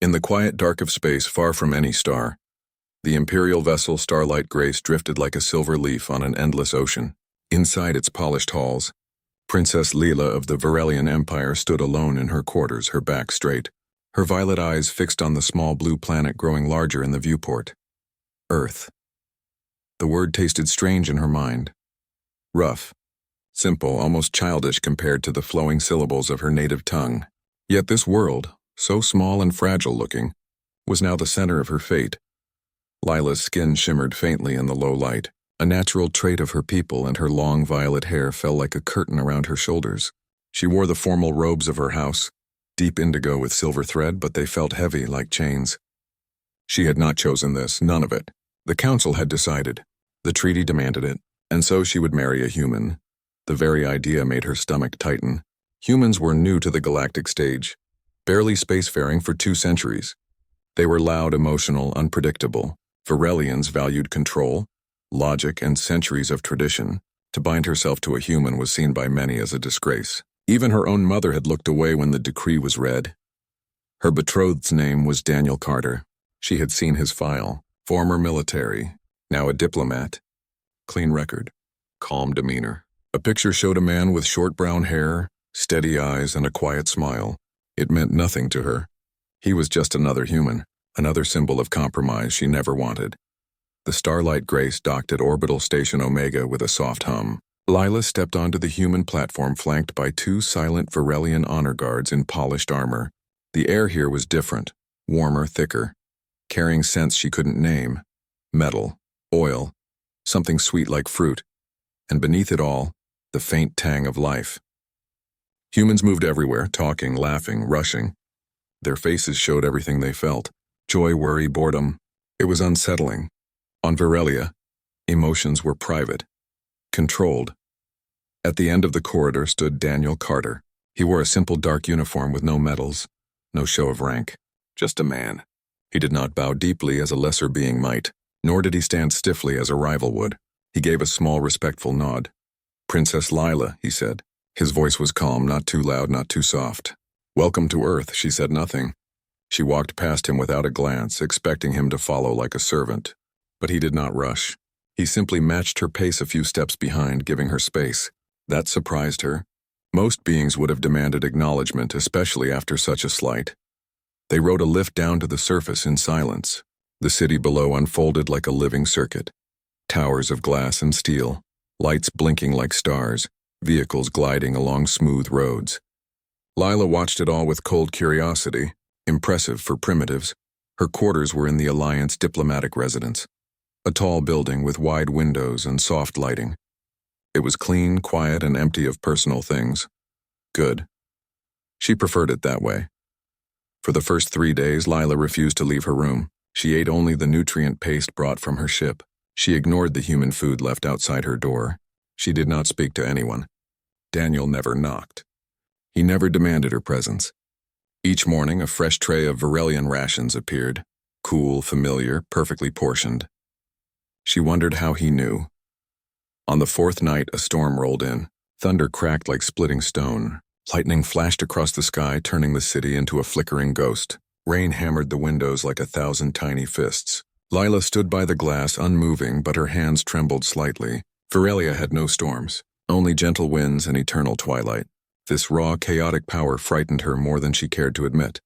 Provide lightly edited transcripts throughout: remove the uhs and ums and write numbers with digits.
In the quiet dark of space, far from any star, the imperial vessel Starlight Grace drifted like a silver leaf on an endless ocean. Inside its polished halls, Princess Leela of the Varelian Empire stood alone in her quarters, her back straight, her violet eyes fixed on the small blue planet growing larger in the viewport. Earth. The word tasted strange in her mind. Rough, simple, almost childish compared to the flowing syllables of her native tongue. Yet this world, so small and fragile-looking, was now the center of her fate. Lila's skin shimmered faintly in the low light. A natural trait of her people, and her long violet hair fell like a curtain around her shoulders. She wore the formal robes of her house, deep indigo with silver thread, but they felt heavy like chains. She had not chosen this, none of it. The council had decided. The treaty demanded it, and so she would marry a human. The very idea made her stomach tighten. Humans were new to the galactic stage, barely spacefaring for 2 centuries. They were loud, emotional, unpredictable. Varelians valued control, logic, and centuries of tradition. To bind herself to a human was seen by many as a disgrace. Even her own mother had looked away when the decree was read. Her betrothed's name was Daniel Carter. She had seen his file. Former military, now a diplomat. Clean record, calm demeanor. A picture showed a man with short brown hair, steady eyes, and a quiet smile. It meant nothing to her. He was just another human, another symbol of compromise she never wanted. The Starlight Grace docked at Orbital Station Omega with a soft hum. Lila stepped onto the human platform flanked by 2 silent Varelian honor guards in polished armor. The air here was different, warmer, thicker, carrying scents she couldn't name. Metal, oil, something sweet like fruit, and beneath it all, the faint tang of life. Humans moved everywhere, talking, laughing, rushing. Their faces showed everything they felt. Joy, worry, boredom. It was unsettling. On Varelia, emotions were private, controlled. At the end of the corridor stood Daniel Carter. He wore a simple dark uniform with no medals, no show of rank, just a man. He did not bow deeply as a lesser being might, nor did he stand stiffly as a rival would. He gave a small, respectful nod. "Princess Lila," he said. His voice was calm, not too loud, not too soft. "Welcome to Earth," she said nothing. She walked past him without a glance, expecting him to follow like a servant. But he did not rush. He simply matched her pace a few steps behind, giving her space. That surprised her. Most beings would have demanded acknowledgement, especially after such a slight. They rode a lift down to the surface in silence. The city below unfolded like a living circuit. Towers of glass and steel, lights blinking like stars, vehicles gliding along smooth roads. Lila watched it all with cold curiosity, impressive for primitives. Her quarters were in the Alliance diplomatic residence, a tall building with wide windows and soft lighting. It was clean, quiet, and empty of personal things. Good. She preferred it that way. For the first 3 days, Lila refused to leave her room. She ate only the nutrient paste brought from her ship. She ignored the human food left outside her door. She did not speak to anyone. Daniel never knocked. He never demanded her presence. Each morning, a fresh tray of Varelian rations appeared, cool, familiar, perfectly portioned. She wondered how he knew. On the 4th night, a storm rolled in. Thunder cracked like splitting stone. Lightning flashed across the sky, turning the city into a flickering ghost. Rain hammered the windows like 1,000 tiny fists. Lila stood by the glass, unmoving, but her hands trembled slightly. Varelia had no storms, only gentle winds and eternal twilight. This raw, chaotic power frightened her more than she cared to admit.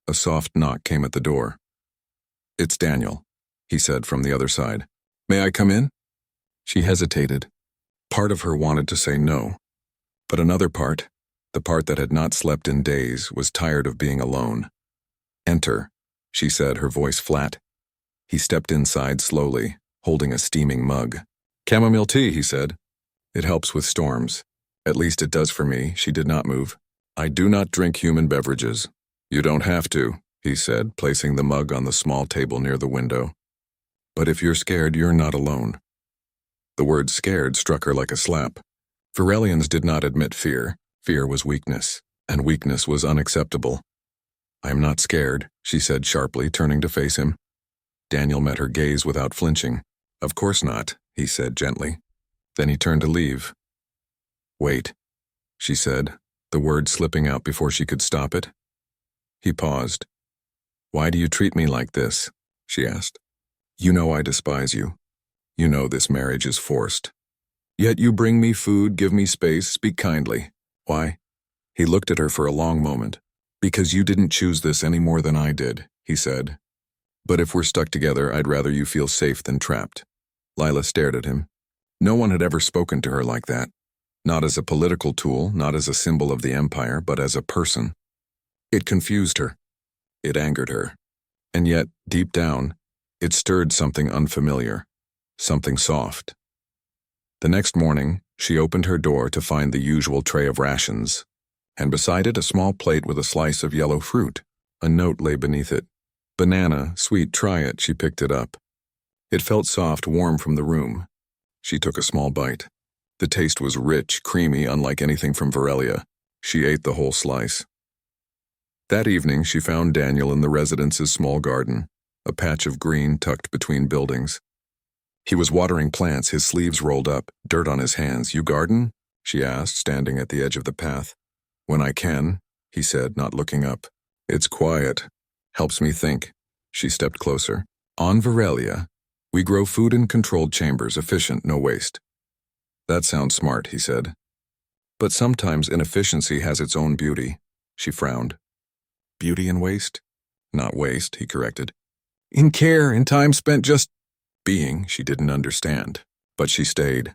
A soft knock came at the door. "It's Daniel," he said from the other side. "May I come in?" She hesitated. Part of her wanted to say no, but another part, the part that had not slept in days, was tired of being alone. "Enter," she said, her voice flat. He stepped inside slowly, holding a steaming mug. "Chamomile tea," he said. "It helps with storms. At least it does for me." She did not move. "I do not drink human beverages." "You don't have to," he said, placing the mug on the small table near the window. "But if you're scared, you're not alone." The word scared struck her like a slap. Varelians did not admit fear. Fear was weakness, and weakness was unacceptable. "I am not scared," she said sharply, turning to face him. Daniel met her gaze without flinching. "Of course not," he said gently. Then he turned to leave. "Wait," she said, the word slipping out before she could stop it. He paused. "Why do you treat me like this?" she asked. "You know I despise you. You know this marriage is forced. Yet you bring me food, give me space, speak kindly. Why?" He looked at her for a long moment. "Because you didn't choose this any more than I did," he said. "But if we're stuck together, I'd rather you feel safe than trapped." Lila stared at him. No one had ever spoken to her like that. Not as a political tool, not as a symbol of the empire, but as a person. It confused her. It angered her. And yet, deep down, it stirred something unfamiliar, something soft. The next morning, she opened her door to find the usual tray of rations, and beside it a small plate with a slice of yellow fruit. A note lay beneath it. "Banana, sweet, try it." She picked it up. It felt soft, warm from the room. She took a small bite. The taste was rich, creamy, unlike anything from Varelia. She ate the whole slice. That evening, she found Daniel in the residence's small garden, a patch of green tucked between buildings. He was watering plants, his sleeves rolled up, dirt on his hands. "You garden?" she asked, standing at the edge of the path. "When I can," he said, not looking up. "It's quiet. Helps me think." She stepped closer. "On Varelia, we grow food in controlled chambers, efficient, no waste." "That sounds smart," he said. "But sometimes inefficiency has its own beauty." She frowned. "Beauty in waste?" "Not waste," he corrected. "In care, in time spent just being." She didn't understand, but she stayed.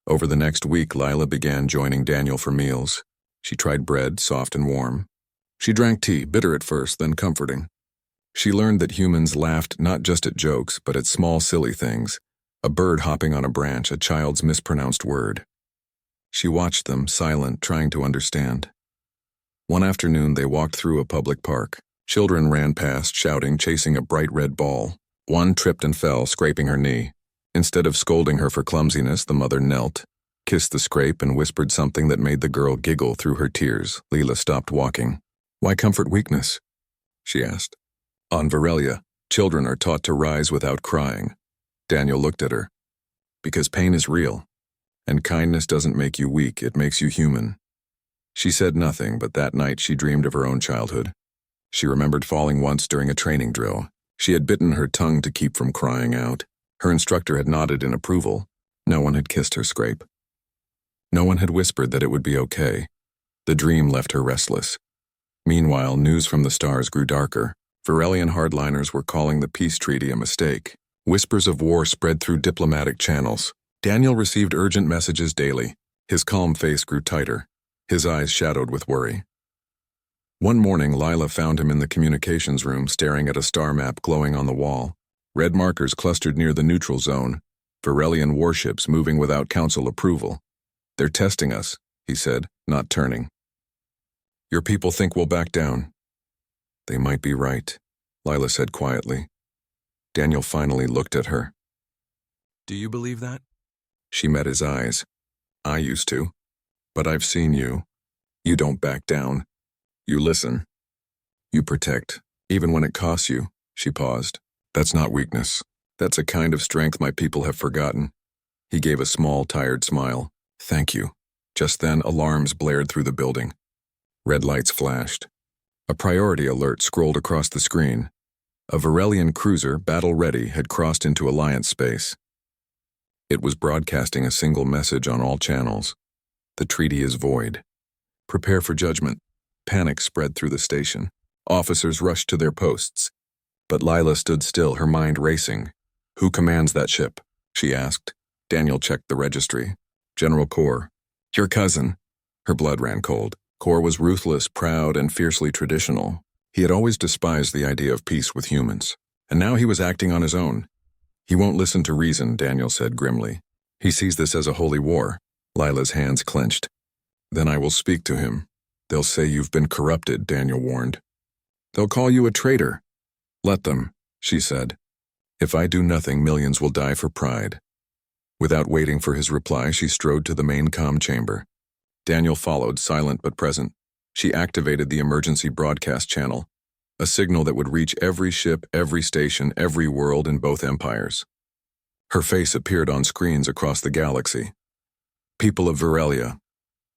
Over the next week, Lila began joining Daniel for meals. She tried bread, soft and warm. She drank tea, bitter at first, then comforting. She learned that humans laughed not just at jokes, but at small, silly things. A bird hopping on a branch, a child's mispronounced word. She watched them, silent, trying to understand. One afternoon, they walked through a public park. Children ran past, shouting, chasing a bright red ball. One tripped and fell, scraping her knee. Instead of scolding her for clumsiness, the mother knelt, kissed the scrape, and whispered something that made the girl giggle through her tears. Lila stopped walking. "Why comfort weakness?" she asked. "On Varelia, children are taught to rise without crying." Daniel looked at her. "Because pain is real, and kindness doesn't make you weak, it makes you human." She said nothing, but that night she dreamed of her own childhood. She remembered falling once during a training drill. She had bitten her tongue to keep from crying out. Her instructor had nodded in approval. No one had kissed her scrape. No one had whispered that it would be okay. The dream left her restless. Meanwhile, news from the stars grew darker. Varelian hardliners were calling the peace treaty a mistake. Whispers of war spread through diplomatic channels. Daniel received urgent messages daily. His calm face grew tighter, his eyes shadowed with worry. One morning, Lila found him in the communications room, staring at a star map glowing on the wall. Red markers clustered near the neutral zone. Varelian warships moving without council approval. "They're testing us," he said, not turning. "Your people think we'll back down." "They might be right," Lila said quietly. Daniel finally looked at her. "Do you believe that?" She met his eyes. "I used to. But I've seen you. You don't back down. You listen. You protect, even when it costs you." She paused. "That's not weakness. That's a kind of strength my people have forgotten." He gave a small, tired smile. "Thank you." Just then, alarms blared through the building. Red lights flashed. A priority alert scrolled across the screen. A Varelian cruiser, battle-ready, had crossed into Alliance space. It was broadcasting a single message on all channels. "The treaty is void. Prepare for judgment." Panic spread through the station. Officers rushed to their posts. But Lila stood still, her mind racing. "Who commands that ship?" she asked. Daniel checked the registry. "General Kor." "Your cousin." Her blood ran cold. Kor was ruthless, proud, and fiercely traditional. He had always despised the idea of peace with humans. And now he was acting on his own. "He won't listen to reason," Daniel said grimly. "He sees this as a holy war." Lila's hands clenched. "Then I will speak to him. They'll say you've been corrupted," Daniel warned. "They'll call you a traitor." "Let them," she said. "If I do nothing, millions will die for pride." Without waiting for his reply, she strode to the main comm chamber. Daniel followed, silent but present. She activated the emergency broadcast channel, a signal that would reach every ship, every station, every world in both empires. Her face appeared on screens across the galaxy. "People of Varelia,"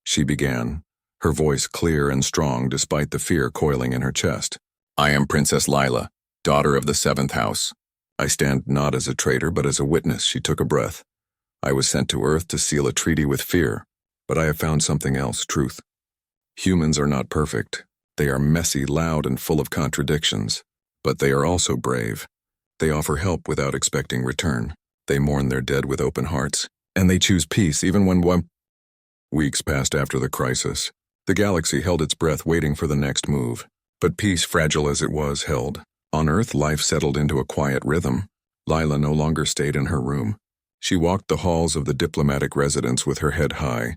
she began, her voice clear and strong despite the fear coiling in her chest. I am Princess Lila, daughter of the seventh house. I stand not as a traitor, but as a witness. She took a breath. I was sent to Earth to seal a treaty with fear, but I have found something else, truth. Humans are not perfect. They are messy, loud, and full of contradictions. But they are also brave. They offer help without expecting return. They mourn their dead with open hearts, and they choose peace even when Weeks passed after the crisis. The galaxy held its breath waiting for the next move. But peace, fragile as it was, held. On Earth, life settled into a quiet rhythm. Lila no longer stayed in her room. She walked the halls of the diplomatic residence with her head high,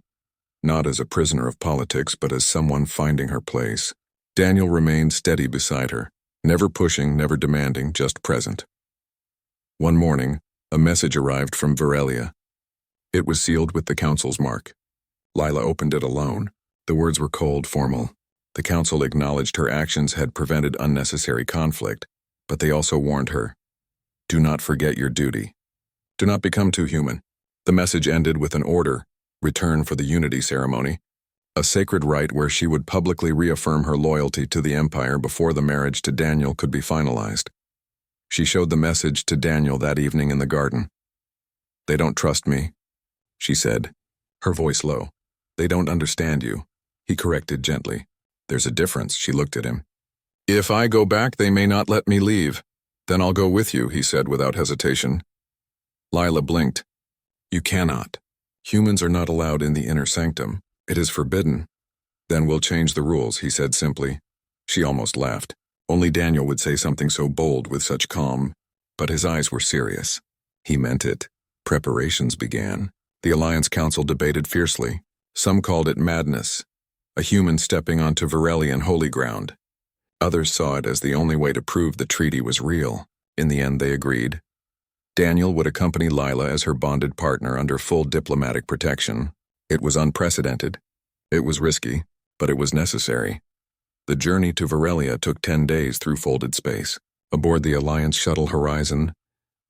not as a prisoner of politics, but as someone finding her place. Daniel remained steady beside her, never pushing, never demanding, just present. One morning, a message arrived from Varelia. It was sealed with the Council's mark. Lila opened it alone. The words were cold, formal. The Council acknowledged her actions had prevented unnecessary conflict, but they also warned her, "Do not forget your duty. Do not become too human." The message ended with an order: return for the Unity Ceremony, a sacred rite where she would publicly reaffirm her loyalty to the Empire before the marriage to Daniel could be finalized. She showed the message to Daniel that evening in the garden. "They don't trust me," she said, her voice low. "They don't understand you," he corrected gently. "There's a difference," she looked at him. "If I go back, they may not let me leave. Then I'll go with you," he said without hesitation. Lila blinked. "You cannot. Humans are not allowed in the inner sanctum. It is forbidden." "Then we'll change the rules," he said simply. She almost laughed. Only Daniel would say something so bold with such calm, but his eyes were serious. He meant it. Preparations began. The Alliance Council debated fiercely. Some called it madness, a human stepping onto Varelian holy ground. Others saw it as the only way to prove the treaty was real. In the end, they agreed. Daniel would accompany Lila as her bonded partner under full diplomatic protection. It was unprecedented. It was risky, but it was necessary. The journey to Varelia took 10 days through folded space. Aboard the Alliance shuttle Horizon,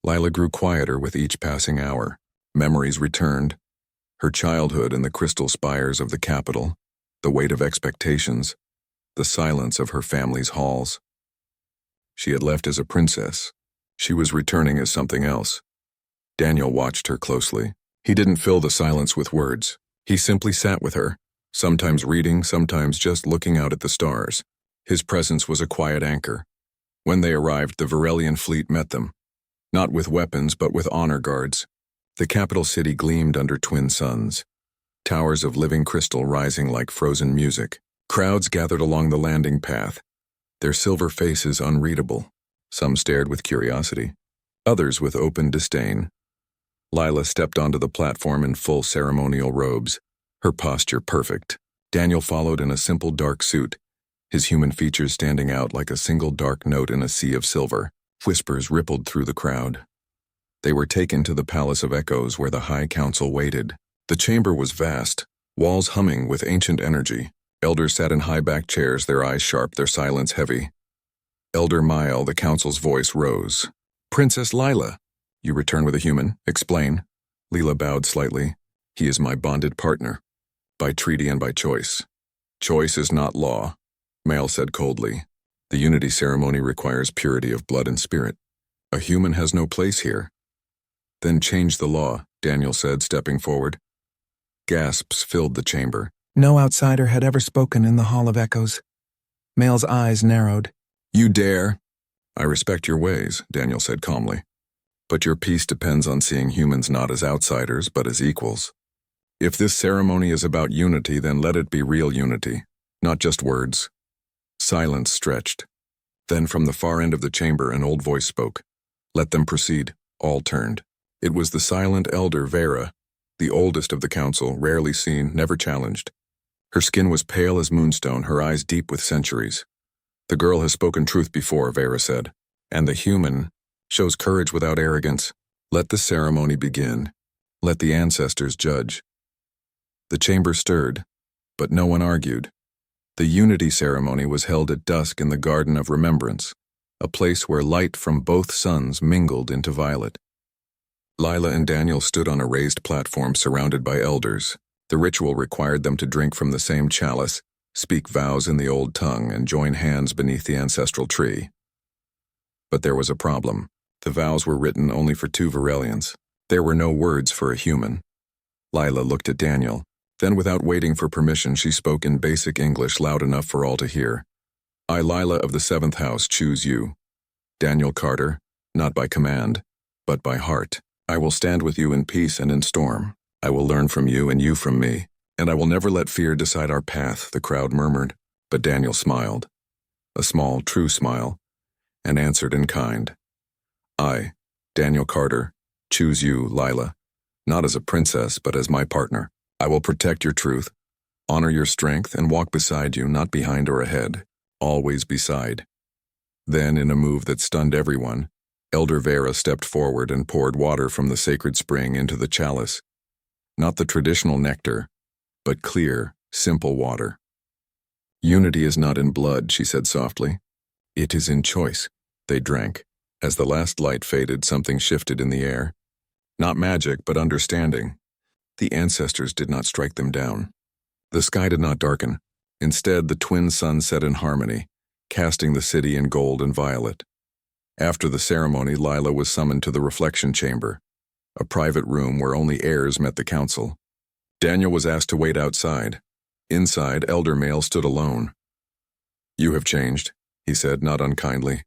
Lila grew quieter with each passing hour. Memories returned. Her childhood in the crystal spires of the capital, the weight of expectations, the silence of her family's halls. She had left as a princess. She was returning as something else. Daniel watched her closely. He didn't fill the silence with words. He simply sat with her, sometimes reading, sometimes just looking out at the stars. His presence was a quiet anchor. When they arrived, the Varelian fleet met them. Not with weapons, but with honor guards. The capital city gleamed under twin suns, towers of living crystal rising like frozen music. Crowds gathered along the landing path, their silver faces unreadable. Some stared with curiosity, others with open disdain. Lila stepped onto the platform in full ceremonial robes, her posture perfect. Daniel followed in a simple dark suit, his human features standing out like a single dark note in a sea of silver. Whispers rippled through the crowd. They were taken to the Palace of Echoes where the High Council waited. The chamber was vast, walls humming with ancient energy. Elders sat in high-backed chairs, their eyes sharp, their silence heavy. Elder Mael, the council's voice, rose. "Princess Lila, you return with a human. Explain." Lila bowed slightly. "He is my bonded partner, by treaty and by choice." "Choice is not law," Mael said coldly. "The Unity Ceremony requires purity of blood and spirit. A human has no place here." "Then change the law," Daniel said, stepping forward. Gasps filled the chamber. No outsider had ever spoken in the Hall of Echoes. Mael's eyes narrowed. "You dare?" "I respect your ways," Daniel said calmly. "But your peace depends on seeing humans not as outsiders, but as equals. If this ceremony is about unity, then let it be real unity, not just words." Silence stretched. Then from the far end of the chamber, an old voice spoke. "Let them proceed." All turned. It was the silent elder Vera, the oldest of the council, rarely seen, never challenged. Her skin was pale as moonstone, her eyes deep with centuries. "The girl has spoken truth before," Vera said, "and the human shows courage without arrogance. Let the ceremony begin. Let the ancestors judge." The chamber stirred, but no one argued. The Unity Ceremony was held at dusk in the Garden of Remembrance, a place where light from both suns mingled into violet. Lila and Daniel stood on a raised platform surrounded by elders. The ritual required them to drink from the same chalice, speak vows in the old tongue, and join hands beneath the ancestral tree. But there was a problem. The vows were written only for two Varelians. There were no words for a human. Lila looked at Daniel. Then, without waiting for permission, she spoke in basic English loud enough for all to hear. I, Lila of the 7th house, choose you. Daniel Carter, not by command, but by heart. I will stand with you in peace and in storm. I will learn from you and you from me, and I will never let fear decide our path, the crowd murmured. But Daniel smiled, a small, true smile, and answered in kind. I, Daniel Carter, choose you, Lila, not as a princess, but as my partner. I will protect your truth, honor your strength, and walk beside you, not behind or ahead, always beside. Then, in a move that stunned everyone, Elder Vera stepped forward and poured water from the sacred spring into the chalice. Not the traditional nectar, but clear, simple water. Unity is not in blood, she said softly. It is in choice. They drank. As the last light faded, something shifted in the air. Not magic, but understanding. The ancestors did not strike them down. The sky did not darken. Instead, the twin suns set in harmony, casting the city in gold and violet. After the ceremony, Lila was summoned to the reflection chamber, a private room where only heirs met the council. Daniel was asked to wait outside. Inside, Elder Male stood alone. You have changed, he said, not unkindly.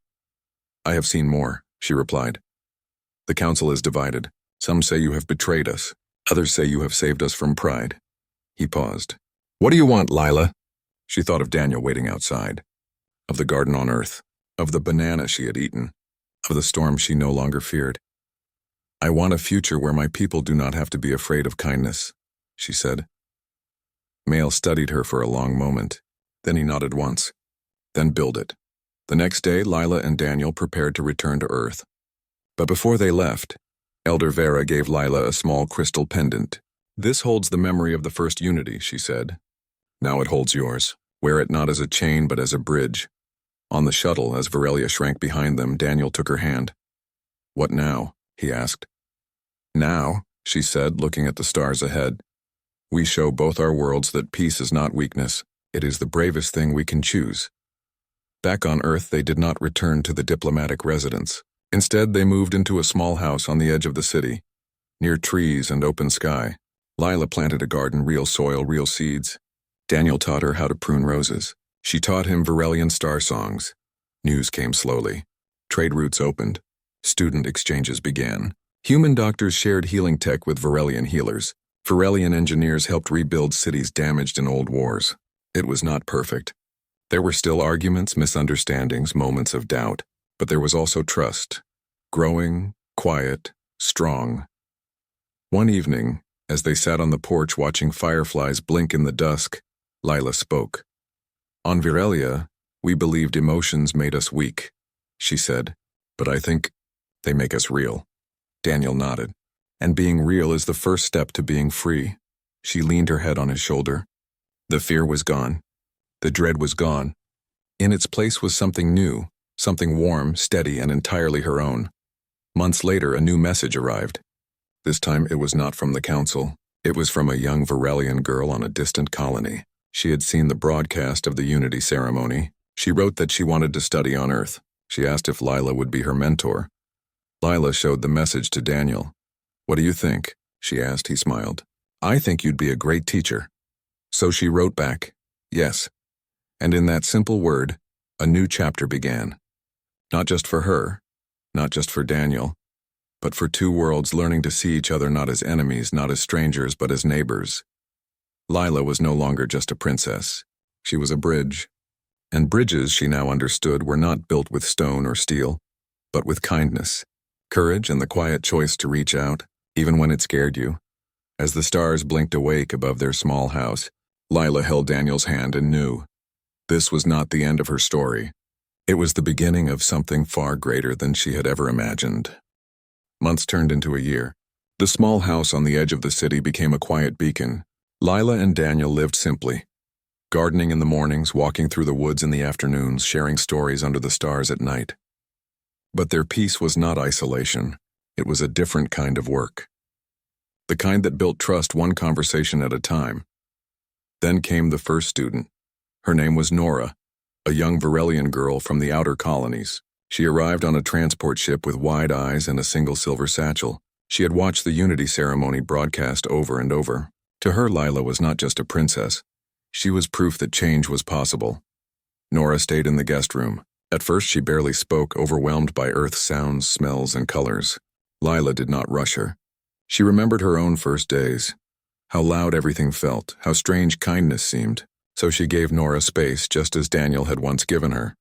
I have seen more, she replied. The council is divided. Some say you have betrayed us. Others say you have saved us from pride. He paused. What do you want, Lila? She thought of Daniel waiting outside, of the garden on Earth, of the banana she had eaten, of the storm she no longer feared. I want a future where my people do not have to be afraid of kindness, she said. Male studied her for a long moment. Then he nodded once. Then build it. The next day, Lila and Daniel prepared to return to Earth. But before they left, Elder Vera gave Lila a small crystal pendant. This holds the memory of the first unity, she said. Now it holds yours. Wear it not as a chain, but as a bridge. On the shuttle, as Varelia shrank behind them, Daniel took her hand. What now? He asked. Now, she said, looking at the stars ahead. We show both our worlds that peace is not weakness. It is the bravest thing we can choose. Back on Earth, they did not return to the diplomatic residence. Instead, they moved into a small house on the edge of the city, near trees and open sky. Lila planted a garden, real soil, real seeds. Daniel taught her how to prune roses. She taught him Varelian star songs. News came slowly. Trade routes opened. Student exchanges began. Human doctors shared healing tech with Varelian healers. Varelian engineers helped rebuild cities damaged in old wars. It was not perfect. There were still arguments, misunderstandings, moments of doubt. But there was also trust. Growing, quiet, strong. One evening, as they sat on the porch watching fireflies blink in the dusk, Lila spoke. On Virelia, we believed emotions made us weak, she said. But I think they make us real. Daniel nodded. And being real is the first step to being free. She leaned her head on his shoulder. The fear was gone. The dread was gone. In its place was something new. Something warm, steady, and entirely her own. Months later, a new message arrived. This time, it was not from the council. It was from a young Varelian girl on a distant colony. She had seen the broadcast of the Unity ceremony. She wrote that she wanted to study on Earth. She asked if Lila would be her mentor. Lila showed the message to Daniel. What do you think? She asked. He smiled. I think you'd be a great teacher. So she wrote back, yes. And in that simple word, a new chapter began. Not just for her, not just for Daniel, but for two worlds learning to see each other not as enemies, not as strangers, but as neighbors. Lila was no longer just a princess. She was a bridge. And bridges, she now understood, were not built with stone or steel, but with kindness, courage, and the quiet choice to reach out, even when it scared you. As the stars blinked awake above their small house, Lila held Daniel's hand and knew. This was not the end of her story. It was the beginning of something far greater than she had ever imagined. Months turned into a year. The small house on the edge of the city became a quiet beacon. Lila and Daniel lived simply, gardening in the mornings, walking through the woods in the afternoons, sharing stories under the stars at night. But their peace was not isolation. It was a different kind of work. The kind that built trust one conversation at a time. Then came the first student, Her name was Nora, a young Varelian girl from the outer colonies. She arrived on a transport ship with wide eyes and a single silver satchel. She had watched the Unity ceremony broadcast over and over. To her, Lila was not just a princess. She was proof that change was possible. Nora stayed in the guest room. At first, she barely spoke, overwhelmed by Earth's sounds, smells, and colors. Lila did not rush her. She remembered her own first days, how loud everything felt, how strange kindness seemed. So she gave Nora space, just as Daniel had once given her.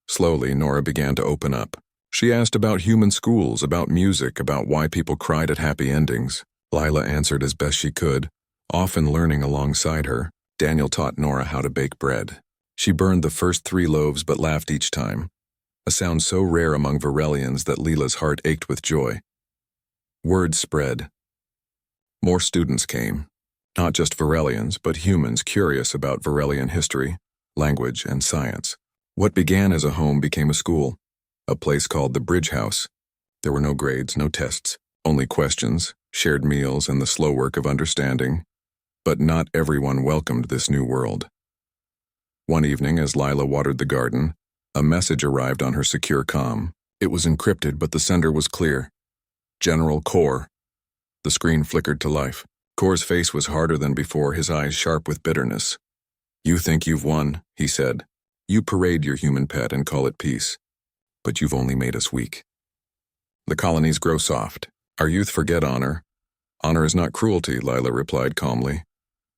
Slowly, Nora began to open up. She asked about human schools, about music, about why people cried at happy endings. Lila answered as best she could, often learning alongside her. Daniel taught Nora how to bake bread. She burned the first 3 loaves but laughed each time, a sound so rare among Varelians that Lila's heart ached with joy. Word spread. More students came, not just Varelians, but humans curious about Varelian history, language, and science. What began as a home became a school, a place called the Bridge House. There were no grades, no tests, only questions, shared meals, and the slow work of understanding. But not everyone welcomed this new world. One evening, as Lila watered the garden, a message arrived on her secure comm. It was encrypted, but the sender was clear. General Kor. The screen flickered to life. Kor's face was harder than before, his eyes sharp with bitterness. "You think you've won," he said. "You parade your human pet and call it peace. But you've only made us weak. The colonies grow soft. Our youth forget honor. Honor is not cruelty," Lila replied calmly.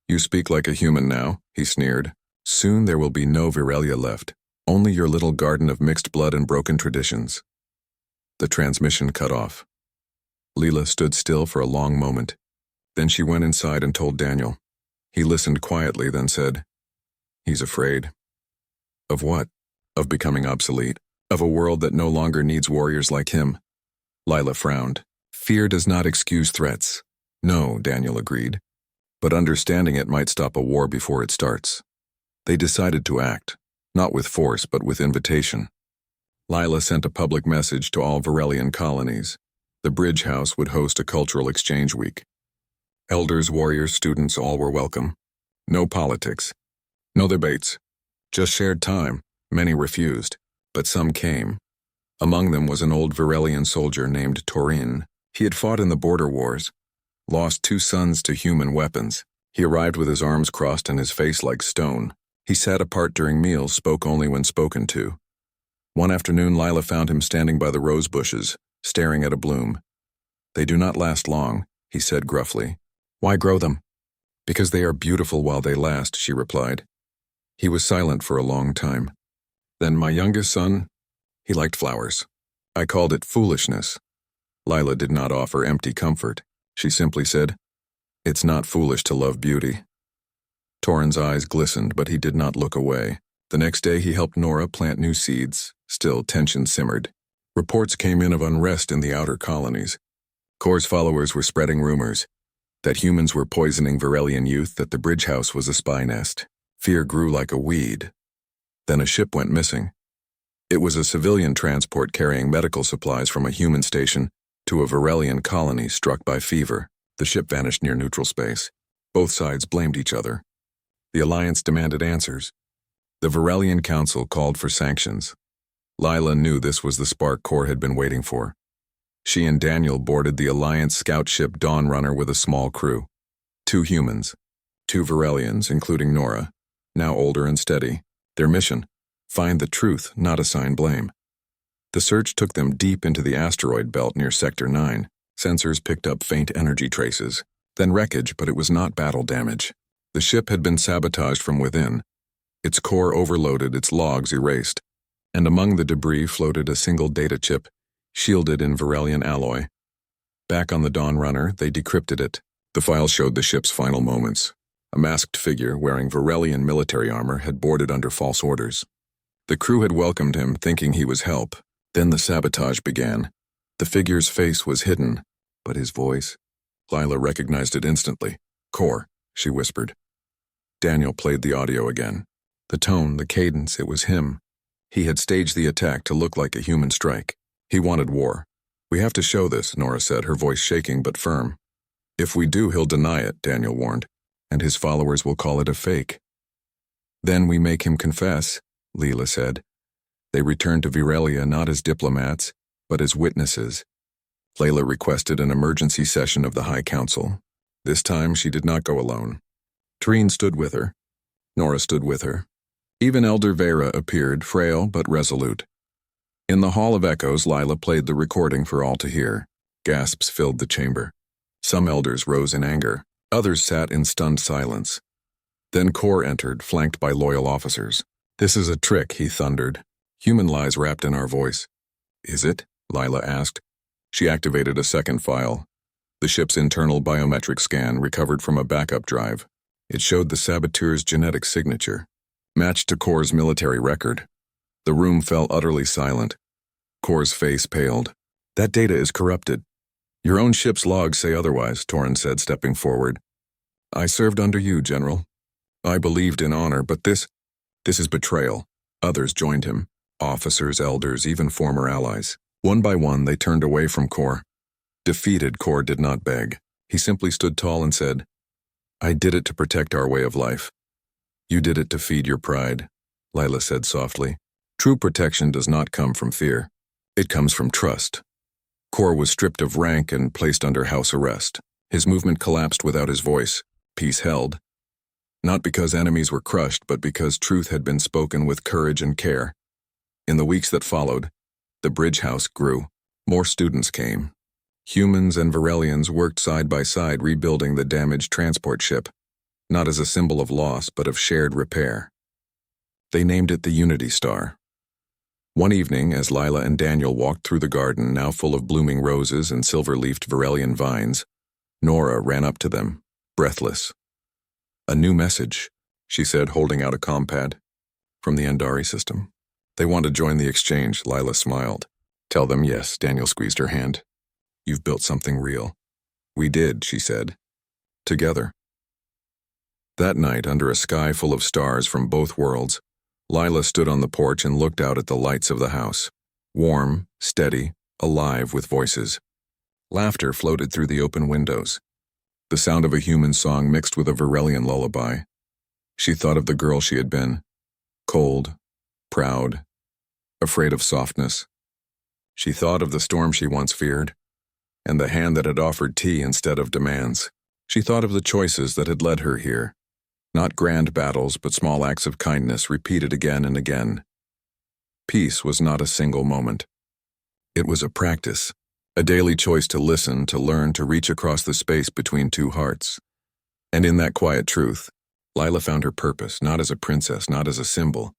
"You speak like a human now," he sneered. "Soon there will be no Virelia left, only your little garden of mixed blood and broken traditions." The transmission cut off. Lila stood still for a long moment. Then she went inside and told Daniel. He listened quietly, then said, "He's afraid." "Of what?" "Of becoming obsolete. Of a world that no longer needs warriors like him." Lila frowned. "Fear does not excuse threats." "No," Daniel agreed. "But understanding it might stop a war before it starts." They decided to act, not with force but with invitation. Lila sent a public message to all Varelian colonies. The Bridge House would host a cultural exchange week. Elders, warriors, students, all were welcome. No politics. No debates. Just shared time. Many refused, but some came. Among them was an old Varelian soldier named Torin. He had fought in the border wars, lost 2 sons to human weapons. He arrived with his arms crossed and his face like stone. He sat apart during meals, spoke only when spoken to. One afternoon, Lila found him standing by the rose bushes, staring at a bloom. "They do not last long," he said gruffly. "Why grow them?" "Because they are beautiful while they last," she replied. He was silent for a long time. "Then my youngest son, he liked flowers. I called it foolishness." Lila did not offer empty comfort. She simply said, "It's not foolish to love beauty." Torin's eyes glistened, but he did not look away. The next day he helped Nora plant new seeds. Still, tension simmered. Reports came in of unrest in the outer colonies. Kor's followers were spreading rumors that humans were poisoning Varelian youth, that the Bridge House was a spy nest. Fear grew like a weed. Then a ship went missing. It was a civilian transport carrying medical supplies from a human station to a Varelian colony struck by fever. The ship vanished near neutral space. Both sides blamed each other. The Alliance demanded answers. The Varelian Council called for sanctions. Lila knew this was the spark Kor had been waiting for. She and Daniel boarded the Alliance scout ship Dawn Runner with a small crew. 2 humans, 2 Varelians, including Nora, now older and steady. Their mission, find the truth, not assign blame. The search took them deep into the asteroid belt near Sector 9. Sensors picked up faint energy traces, then wreckage, but it was not battle damage. The ship had been sabotaged from within. Its core overloaded, its logs erased, and among the debris floated a single data chip, shielded in Varelian alloy. Back on the Dawn Runner, they decrypted it. The file showed the ship's final moments. A masked figure wearing Varelian military armor had boarded under false orders. The crew had welcomed him, thinking he was help. Then the sabotage began. The figure's face was hidden, but his voice, Lila recognized it instantly. "Kor," she whispered. Daniel played the audio again. The tone, the cadence, it was him. He had staged the attack to look like a human strike. He wanted war. "We have to show this," Nora said, her voice shaking but firm. "If we do, he'll deny it," Daniel warned, "and his followers will call it a fake." Then we make him confess, Leela said. They returned to Virelia not as diplomats, but as witnesses. Layla requested an emergency session of the High Council. This time she did not go alone. Trine stood with her. Nora stood with her. Even Elder Vera appeared, frail but resolute. In the Hall of Echoes, Lila played the recording for all to hear. Gasps filled the chamber. Some elders rose in anger. Others sat in stunned silence. Then Kor entered, flanked by loyal officers. "This is a trick," he thundered. "Human lies wrapped in our voice." "Is it?" Lila asked. She activated a second file. The ship's internal biometric scan recovered from a backup drive. It showed the saboteur's genetic signature, matched to Kor's military record. The room fell utterly silent. Kor's face paled. "That data is corrupted." "Your own ship's logs say otherwise," Torrin said, stepping forward. "I served under you, General. I believed in honor, but this is betrayal." Others joined him. Officers, elders, even former allies. One by one, they turned away from Kor. Defeated, Kor did not beg. He simply stood tall and said, "I did it to protect our way of life." "You did it to feed your pride," Lila said softly. "True protection does not come from fear. It comes from trust." Kor was stripped of rank and placed under house arrest. His movement collapsed without his voice. Peace held. Not because enemies were crushed, but because truth had been spoken with courage and care. In the weeks that followed, the bridge house grew. More students came. Humans and Varelians worked side by side rebuilding the damaged transport ship, not as a symbol of loss, but of shared repair. They named it the Unity Star. One evening, as Lila and Daniel walked through the garden, now full of blooming roses and silver-leafed Varelian vines, Nora ran up to them, breathless. "A new message," she said, holding out a compad. "From the Andari system. They want to join the exchange," Lila smiled. "Tell them yes," Daniel squeezed her hand. "You've built something real." "We did," she said. "Together." That night, under a sky full of stars from both worlds, Lila stood on the porch and looked out at the lights of the house. Warm, steady, alive with voices. Laughter floated through the open windows. The sound of a human song mixed with a Varelian lullaby. She thought of the girl she had been. Cold, proud, afraid of softness. She thought of the storm she once feared, and the hand that had offered tea instead of demands. She thought of the choices that had led her here. Not grand battles, but small acts of kindness repeated again and again. Peace was not a single moment. It was a practice, a daily choice to listen, to learn, to reach across the space between two hearts. And in that quiet truth, Lila found her purpose, not as a princess, not as a symbol,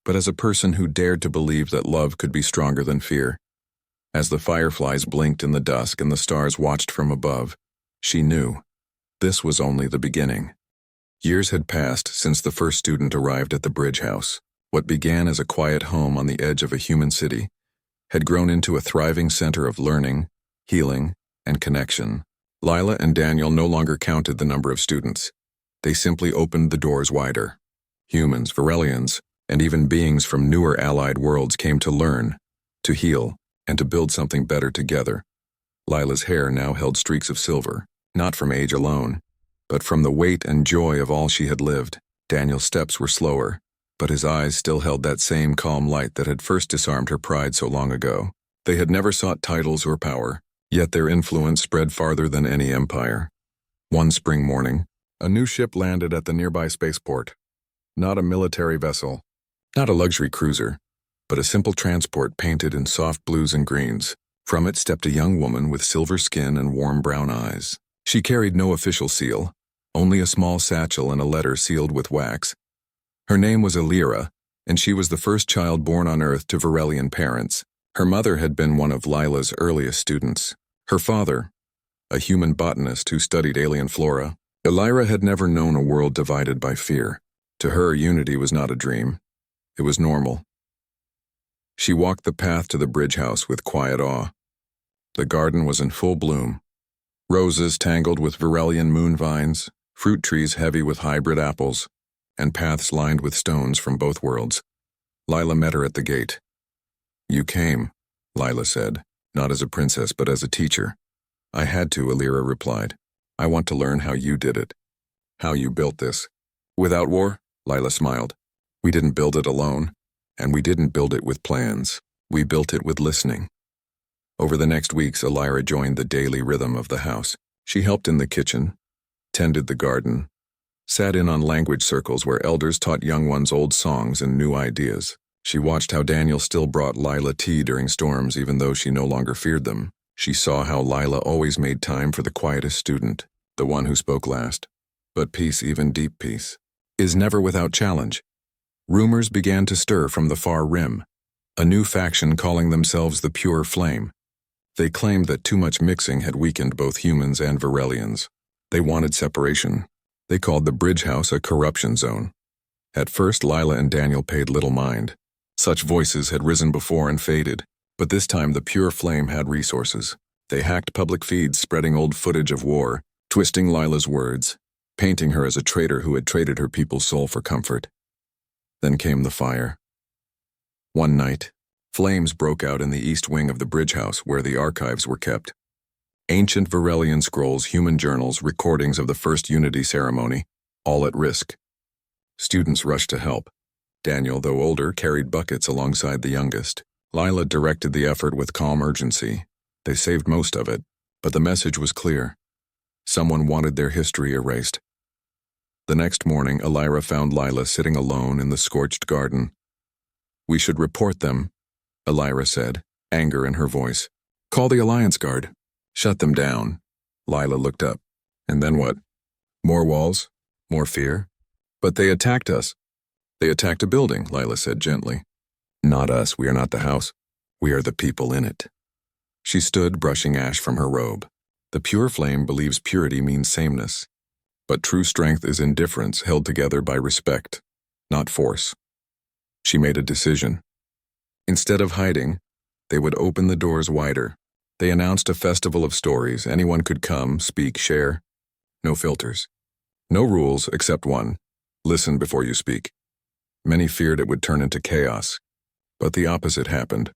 but as a person who dared to believe that love could be stronger than fear. As the fireflies blinked in the dusk and the stars watched from above, she knew this was only the beginning. Years had passed since the first student arrived at the bridge house. What began as a quiet home on the edge of a human city had grown into a thriving center of learning, healing, and connection. Lila and Daniel no longer counted the number of students. They simply opened the doors wider. Humans, Varelians, and even beings from newer allied worlds came to learn, to heal, and to build something better together. Lila's hair now held streaks of silver, not from age alone, but from the weight and joy of all she had lived. Daniel's steps were slower, but his eyes still held that same calm light that had first disarmed her pride so long ago. They had never sought titles or power, yet their influence spread farther than any empire. One spring morning, a new ship landed at the nearby spaceport. Not a military vessel, not a luxury cruiser, but a simple transport painted in soft blues and greens. From it stepped a young woman with silver skin and warm brown eyes. She carried no official seal, only a small satchel and a letter sealed with wax. Her name was Illyra, and she was the first child born on Earth to Varelian parents. Her mother had been one of Lila's earliest students. Her father, a human botanist who studied alien flora. Illyra had never known a world divided by fear. To her, unity was not a dream. It was normal. She walked the path to the bridge house with quiet awe. The garden was in full bloom. Roses tangled with Varelian moon vines, fruit trees heavy with hybrid apples, and paths lined with stones from both worlds. Lila met her at the gate. "You came," Lila said, "not as a princess but as a teacher." "I had to," Illyra replied. "I want to learn how you did it, how you built this." "Without war?" Lila smiled. We didn't build it alone, and we didn't build it with plans. We built it with listening. Over the next weeks, Elira joined the daily rhythm of the house. She helped in the kitchen, tended the garden, sat in on language circles where elders taught young ones old songs and new ideas. She watched how Daniel still brought Lila tea during storms even though she no longer feared them. She saw how Lila always made time for the quietest student, the one who spoke last. But peace, even deep peace, is never without challenge. Rumors began to stir from the far rim, a new faction calling themselves the Pure Flame. They claimed that too much mixing had weakened both humans and Varelians. They wanted separation. They called the Bridge House a corruption zone. At first, Lila and Daniel paid little mind. Such voices had risen before and faded, but this time the Pure Flame had resources. They hacked public feeds spreading old footage of war, twisting Lila's words, painting her as a traitor who had traded her people's soul for comfort. Then came the fire. One night, flames broke out in the east wing of the Bridge House where the archives were kept. Ancient Varelian scrolls, human journals, recordings of the First Unity ceremony, all at risk. Students rushed to help. Daniel, though older, carried buckets alongside the youngest. Lila directed the effort with calm urgency. They saved most of it, but the message was clear. Someone wanted their history erased. The next morning, Elira found Lila sitting alone in the scorched garden. "We should report them," Elira said, anger in her voice. "Call the Alliance Guard. Shut them down." Lila looked up. "And then what? More walls? More fear?" "But they attacked us." "They attacked a building," Lila said gently. "Not us. We are not the house. We are the people in it." She stood, brushing ash from her robe. The Pure Flame believes purity means sameness. But true strength is indifference held together by respect, not force. She made a decision. Instead of hiding, they would open the doors wider. They announced a festival of stories. Anyone could come, speak, share. No filters. No rules except one: listen before you speak. Many feared it would turn into chaos, but the opposite happened.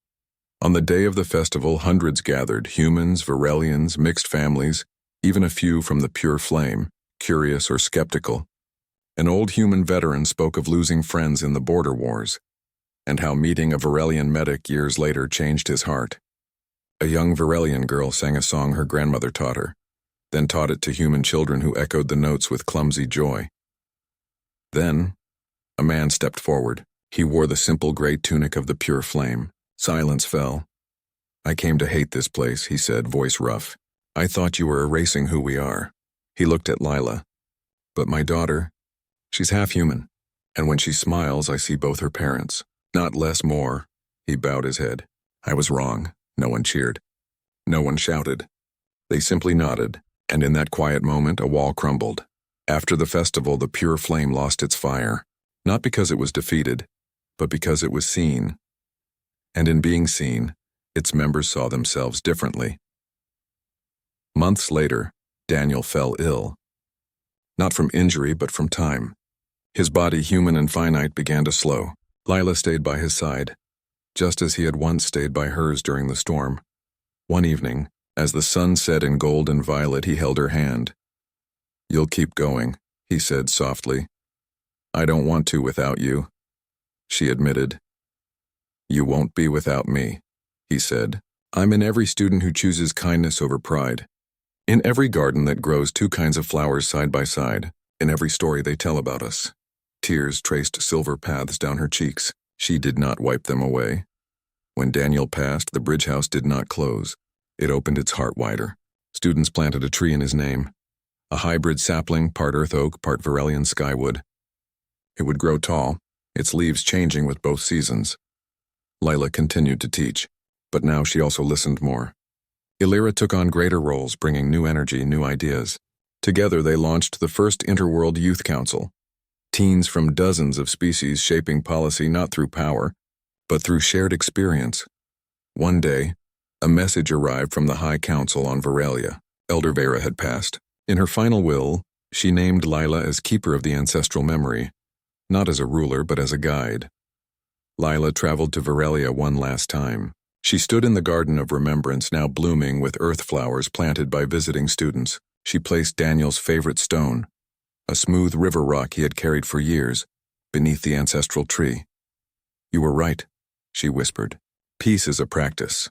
On the day of the festival, hundreds gathered, humans, Varelians, mixed families, even a few from the Pure Flame, curious or skeptical. An old human veteran spoke of losing friends in the border wars, and how meeting a Varelian medic years later changed his heart. A young Varelian girl sang a song her grandmother taught her, then taught it to human children who echoed the notes with clumsy joy. Then, a man stepped forward. He wore the simple gray tunic of the Pure Flame. Silence fell. "I came to hate this place," he said, voice rough. "I thought you were erasing who we are." He looked at Lila. "But my daughter, she's half human, and when she smiles I see both her parents. Not less, more." He bowed his head. "I was wrong." No one cheered. No one shouted. They simply nodded, and in that quiet moment a wall crumbled. After the festival, the Pure Flame lost its fire, not because it was defeated, but because it was seen. And in being seen, its members saw themselves differently. Months later, Daniel fell ill. Not from injury, but from time. His body, human and finite, began to slow. Lila stayed by his side, just as he had once stayed by hers during the storm. One evening, as the sun set in gold and violet, he held her hand. "You'll keep going," he said softly. "I don't want to without you," she admitted. "You won't be without me," he said. "I'm in every student who chooses kindness over pride. In every garden that grows two kinds of flowers side by side. In every story they tell about us." Tears traced silver paths down her cheeks. She did not wipe them away. When Daniel passed, the Bridge House did not close. It opened its heart wider. Students planted a tree in his name. A hybrid sapling, part earth oak, part Varelian skywood. It would grow tall, its leaves changing with both seasons. Lila continued to teach, but now she also listened more. Elira took on greater roles, bringing new energy, new ideas. Together they launched the first Interworld Youth Council. Teens from dozens of species shaping policy not through power, but through shared experience. One day, a message arrived from the High Council on Varelia. Elder Vera had passed. In her final will, she named Lila as keeper of the ancestral memory, not as a ruler but as a guide. Lila traveled to Varelia one last time. She stood in the garden of remembrance, now blooming with earth flowers planted by visiting students. She placed Daniel's favorite stone, a smooth river rock he had carried for years, beneath the ancestral tree. "You were right," she whispered. "Peace is a practice."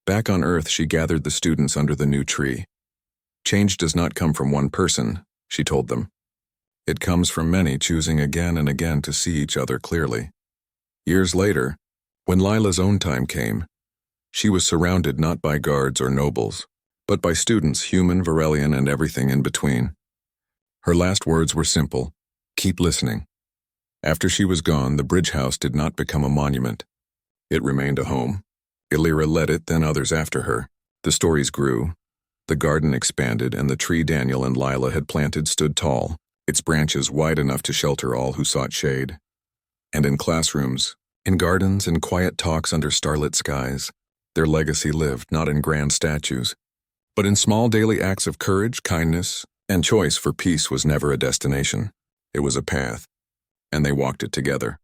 Back on Earth, she gathered the students under the new tree. "Change does not come from one person," she told them. "It comes from many choosing again and again to see each other clearly." Years later, when Lila's own time came, she was surrounded not by guards or nobles, but by students, human, Varelian, and everything in between. Her last words were simple: "Keep listening." After she was gone, the bridge house did not become a monument. It remained a home. Illyra led it, then others after her. The stories grew. The garden expanded, and the tree Daniel and Lila had planted stood tall, its branches wide enough to shelter all who sought shade. And in classrooms, in gardens, in quiet talks under starlit skies, their legacy lived not in grand statues, but in small daily acts of courage, kindness, and choice, for peace was never a destination. It was a path, and they walked it together.